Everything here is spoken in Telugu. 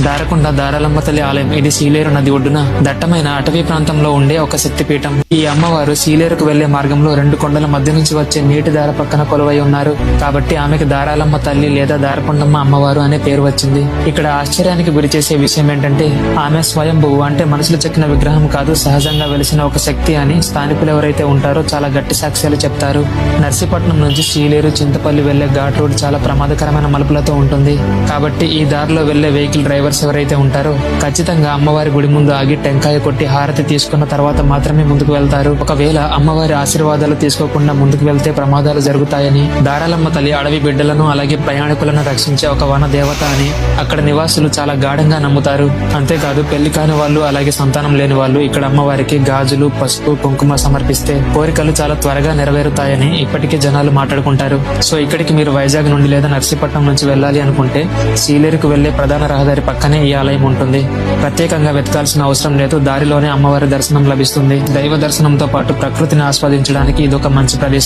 దారకొండ దారాలమ్మ తల్లి ఆలయం. ఇది సీలేరు నది ఒడ్డున దట్టమైన అటవీ ప్రాంతంలో ఉండే ఒక శక్తిపీఠం. ఈ అమ్మవారు సీలేరుకు వెళ్లే మార్గంలో రెండు కొండల మధ్య నుంచి వచ్చే నీటి దార పక్కన కొలువై ఉన్నారు. కాబట్టి ఆమెకు దారాలమ్మ తల్లి లేదా దారకొండమ్మ అమ్మవారు అనే పేరు వచ్చింది. ఇక్కడ ఆశ్చర్యానికి గురి చేసే విషయం ఏంటంటే ఆమె స్వయంభువు, అంటే మనసులు చెక్కిన విగ్రహం కాదు, సహజంగా వెలిసిన ఒక శక్తి అని స్థానికులు ఎవరైతే ఉంటారో చాలా గట్టి సాక్ష్యాలు చెప్తారు. నర్సీపట్నం నుంచి సీలేరు చింతపల్లి వెళ్లే ఘాట్ రోడ్ చాలా ప్రమాదకరమైన మలుపులతో ఉంటుంది. కాబట్టి ఈ దారిలో వెళ్లే వెహికల్ డ్రైవర్స్ ఎవరైతే ఉంటారో ఖచ్చితంగా అమ్మవారి గుడి ముందు ఆగి టెంకాయ కొట్టి హారతి తీసుకున్న తర్వాత మాత్రమే ముందుకు వెళ్తారు. ఒకవేళ అమ్మవారి ఆశీర్వాదాలు తీసుకోకుండా ముందుకు వెళ్తే ప్రమాదాలు జరుగుతాయని, దారాలమ్మ తల్లి అడవి బిడ్డలను అలాగే ప్రయాణికులను రక్షించే ఒక వన దేవత అని అక్కడ నివాసులు చాలా గాఢంగా నమ్ముతారు. అంతేకాదు పెళ్లి కాని వాళ్ళు అలాగే సంతానం లేని వాళ్ళు ఇక్కడ అమ్మవారికి గాజులు, పసుపు, కుంకుమ సమర్పిస్తే కోరికలు చాలా త్వరగా నెరవేరుతాయని ఇప్పటికీ జనాలు మాట్లాడుకుంటారు. సో ఇక్కడికి మీరు వైజాగ్ నుండి లేదా నర్సీపట్నం నుంచి వెళ్ళాలి అనుకుంటే సీలేరుకు వెళ్లే ప్రధాన రహదారి పక్కనే ఈ ఆలయం ఉంటుంది. ప్రత్యేకంగా వెతకాల్సిన అవసరం లేదు, దారిలోనే అమ్మవారి దర్శనం లభిస్తుంది. దైవ దర్శనంతో పాటు ప్రకృతిని ఆస్వాదించడానికి ఇదొక మంచి ప్రదేశం.